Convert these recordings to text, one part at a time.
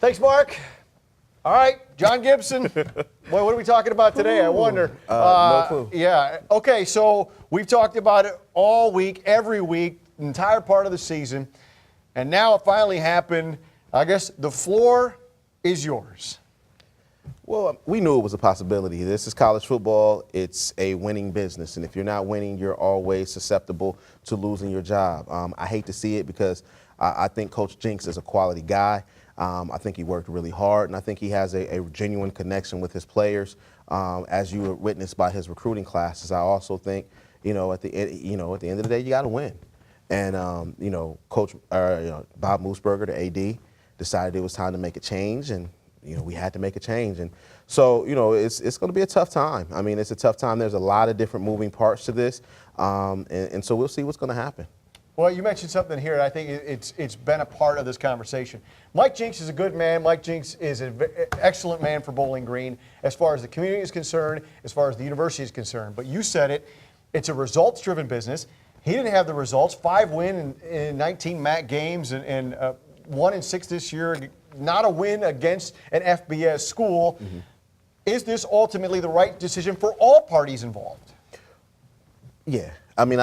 Thanks, Mark. All right, John Gibson. Boy, what are we talking about today? I wonder. No clue. Yeah. Okay, so we've talked about it all week, every week, the entire part of the season, and now it finally happened. I guess the floor is yours. Well, we knew it was a possibility. This is college football. It's a winning business. And if you're not winning, you're always susceptible to losing your job. I hate to see it because I think Coach Jinks is a quality guy. I think he worked really hard, and I think he has a genuine connection with his players, as you were witnessed by his recruiting classes. I also think, at the end of the day, you got to win. And Coach Bob Moosberger, the AD, decided it was time to make a change, and we had to make a change. And so, it's going to be a tough time. I mean, it's a tough time. There's a lot of different moving parts to this, and so we'll see what's going to happen. Well, you mentioned something here, and I think it's been a part of this conversation. Mike Jinks is a good man. Mike Jinks is an excellent man for Bowling Green as far as the community is concerned, as far as the university is concerned. But you said it, it's a results-driven business. He didn't have the results. 5 wins in 19 MAC games and 1-6 this year. Not a win against an FBS school. Mm-hmm. Is this ultimately the right decision for all parties involved? Yeah. I mean,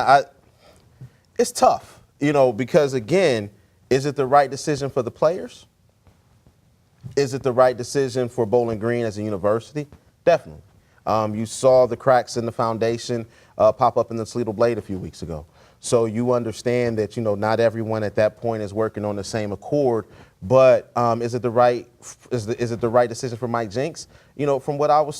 it's tough, because, again, is it the right decision for the players? Is it the right decision for Bowling Green as a university? Definitely. You saw the cracks in the foundation pop up in the Toledo Blade a few weeks ago. So you understand that, not everyone at that point is working on the same accord. But is it the right decision for Mike Jinks? From what Bob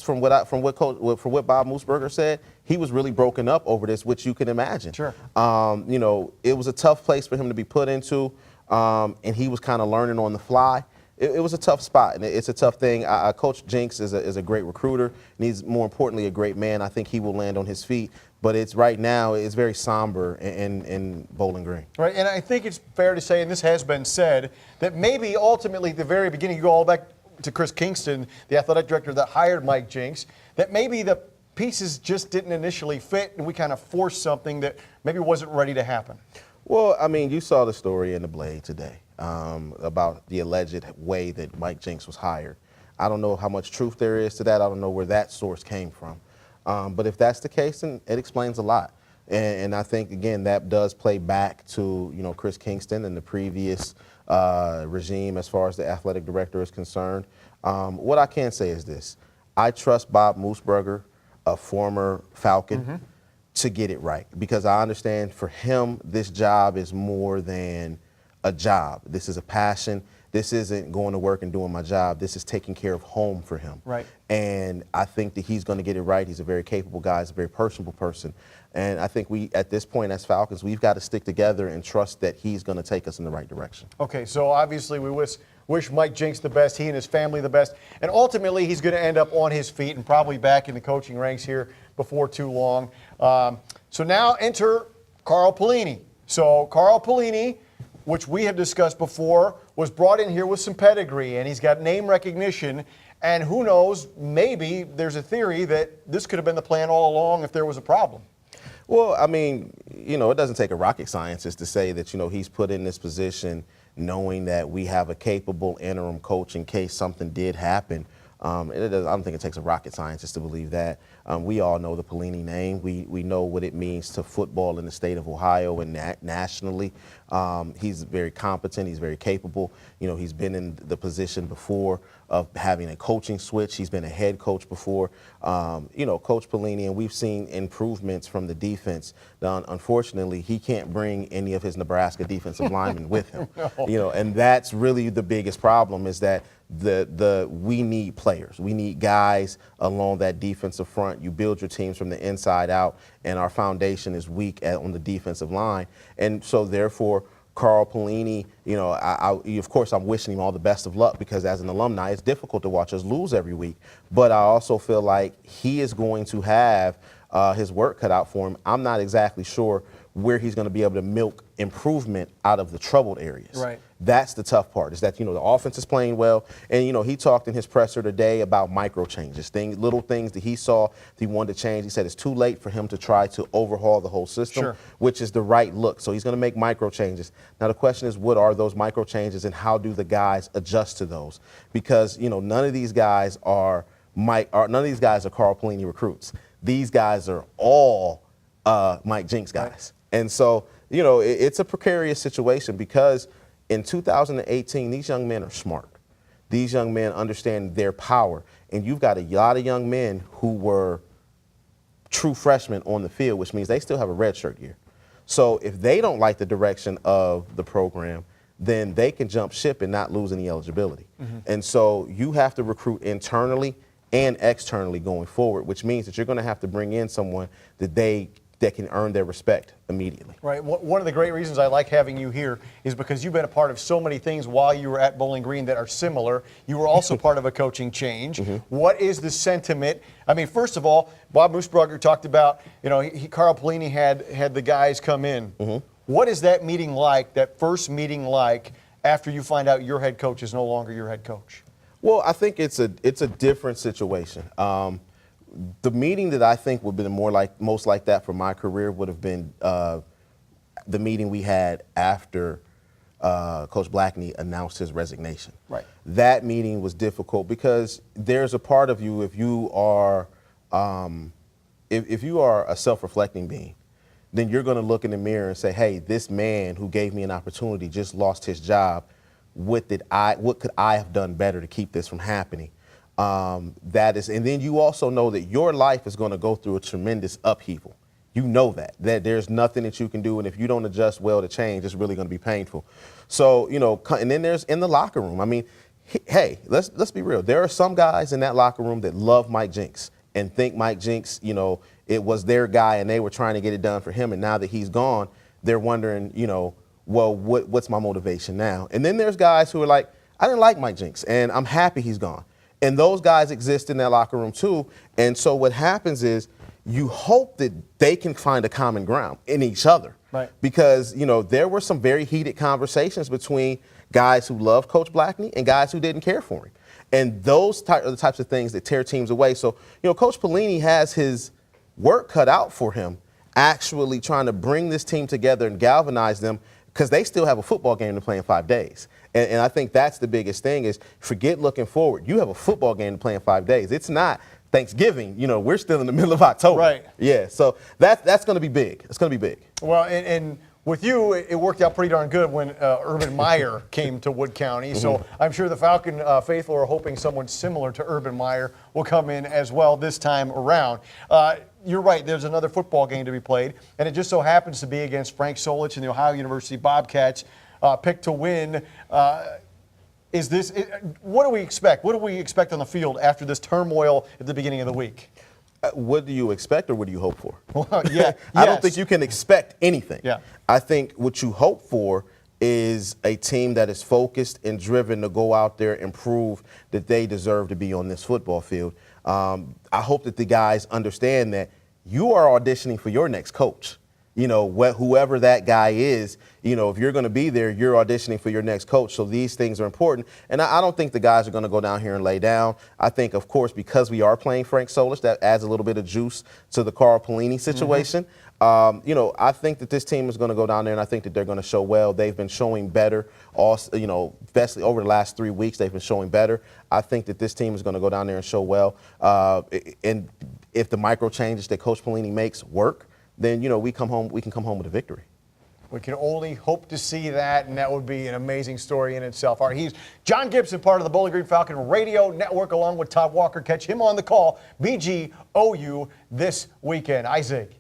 Moosberger said, he was really broken up over this, which you can imagine. Sure. It was a tough place for him to be put into, and he was kind of learning on the fly. It was a tough spot, and it's a tough thing. Coach Jinks is a great recruiter, and he's more importantly a great man. I think he will land on his feet. But right now it's very somber in Bowling Green. Right, and I think it's fair to say, and this has been said, that maybe ultimately at the very beginning, you go all back to Chris Kingston, the athletic director that hired Mike Jinks, that maybe the pieces just didn't initially fit, and we kind of forced something that maybe wasn't ready to happen. Well, I mean, you saw the story in the Blade today about the alleged way that Mike Jinks was hired. I don't know how much truth there is to that. I don't know where that source came from. But if that's the case, then it explains a lot. And I think, again, that does play back to, Chris Kingston and the previous regime as far as the athletic director is concerned. What I can say is this. I trust Bob Moosberger, a former Falcon, to get it right. Because I understand for him, this job is more than a job. This is a passion. This isn't going to work and doing my job. This is taking care of home for him. Right. And I think that he's going to get it right. He's a very capable guy. He's a very personable person. And I think at this point as Falcons, we've got to stick together and trust that he's going to take us in the right direction. Okay, so obviously we wish Mike Jinks the best, he and his family the best. And ultimately he's going to end up on his feet and probably back in the coaching ranks here before too long. So now enter Carl Pelini. So Carl Pelini, which we have discussed before, was brought in here with some pedigree, and he's got name recognition. And who knows, maybe there's a theory that this could have been the plan all along if there was a problem. Well, I mean, it doesn't take a rocket scientist to say that, he's put in this position knowing that we have a capable interim coach in case something did happen. I don't think it takes a rocket scientist to believe that. We all know the Pelini name. We know what it means to football in the state of Ohio and nationally. He's very competent. He's very capable. He's been in the position before of having a coaching switch. He's been a head coach before. Coach Pelini, and we've seen improvements from the defense. Unfortunately, he can't bring any of his Nebraska defensive linemen with him. No. And that's really the biggest problem is that we need players. We need guys along that defensive front. You build your teams from the inside out, and our foundation is weak on the defensive line. And so, therefore, Carl Pelini, of course, I'm wishing him all the best of luck because as an alumni, it's difficult to watch us lose every week. But I also feel like he is going to have his work cut out for him. I'm not exactly sure where he's going to be able to milk improvement out of the troubled areas. Right. That's the tough part, is that, the offense is playing well. And, he talked in his presser today about micro changes, little things that he saw that he wanted to change. He said it's too late for him to try to overhaul the whole system, which is the right look. So he's going to make micro changes. Now, the question is, what are those micro changes and how do the guys adjust to those? Because, none of these guys are Carl Pelini recruits. These guys are all Mike Jinks guys. Right. And so, it's a precarious situation because in 2018, these young men are smart. These young men understand their power. And you've got a lot of young men who were true freshmen on the field, which means they still have a redshirt year. So if they don't like the direction of the program, then they can jump ship and not lose any eligibility. And so you have to recruit internally and externally going forward, which means that you're going to have to bring in someone that can earn their respect immediately. Right. One of the great reasons I like having you here is because you've been a part of so many things while you were at Bowling Green that are similar. You were also part of a coaching change. What is the sentiment? I mean, first of all, Bob Moosbrugger talked about, Carl Pelini had the guys come in. What is that meeting like, that first meeting like, after you find out your head coach is no longer your head coach? Well, I think it's a different situation. The meeting that I think would have been most like that for my career would have been the meeting we had after Coach Blackney announced his resignation. Right. That meeting was difficult because there's a part of you, if you are a self-reflecting being, then you're going to look in the mirror and say, hey, this man who gave me an opportunity just lost his job. What could I have done better to keep this from happening? And then you also know that your life is going to go through a tremendous upheaval. You know that there's nothing that you can do, and if you don't adjust well to change, it's really going to be painful. So, and then there's in the locker room. I mean, hey, let's be real. There are some guys in that locker room that love Mike Jinks and think Mike Jinks, it was their guy and they were trying to get it done for him, and now that he's gone, they're wondering, well, what's my motivation now? And then there's guys who are like, I didn't like Mike Jinks, and I'm happy he's gone. And those guys exist in that locker room too. And so what happens is you hope that they can find a common ground in each other. Right. Because, there were some very heated conversations between guys who loved Coach Blackney and guys who didn't care for him. And those are the types of things that tear teams away. So, Coach Pelini has his work cut out for him actually trying to bring this team together and galvanize them, because they still have a football game to play in 5 days. And I think that's the biggest thing is forget looking forward. You have a football game to play in 5 days. It's not Thanksgiving. We're still in the middle of October. Right. Yeah, so that's going to be big. It's going to be big. Well, and with you, it worked out pretty darn good when Urban Meyer came to Wood County. So I'm sure the Falcon faithful are hoping someone similar to Urban Meyer will come in as well this time around. You're right, there's another football game to be played, and it just so happens to be against Frank Solich and the Ohio University Bobcats, picked to win. What do we expect? What do we expect on the field after this turmoil at the beginning of the week? What do you expect or what do you hope for? Well, yeah, I don't think you can expect anything. Yeah. I think what you hope for is a team that is focused and driven to go out there and prove that they deserve to be on this football field. I hope that the guys understand that you are auditioning for your next coach. Whoever that guy is, if you're going to be there, you're auditioning for your next coach. So these things are important. And I don't think the guys are going to go down here and lay down. I think, of course, because we are playing Frank Solich, that adds a little bit of juice to the Carl Pelini situation. I think that this team is going to go down there, and I think that they're going to show well. They've been showing better, also, especially over the last 3 weeks, they've been showing better. I think that this team is going to go down there and show well. And if the micro changes that Coach Pelini makes work, then, we can come home with a victory. We can only hope to see that, and that would be an amazing story in itself. All right, he's John Gibson, part of the Bowling Green Falcon Radio Network, along with Todd Walker. Catch him on the call, BGOU, this weekend. Isaac.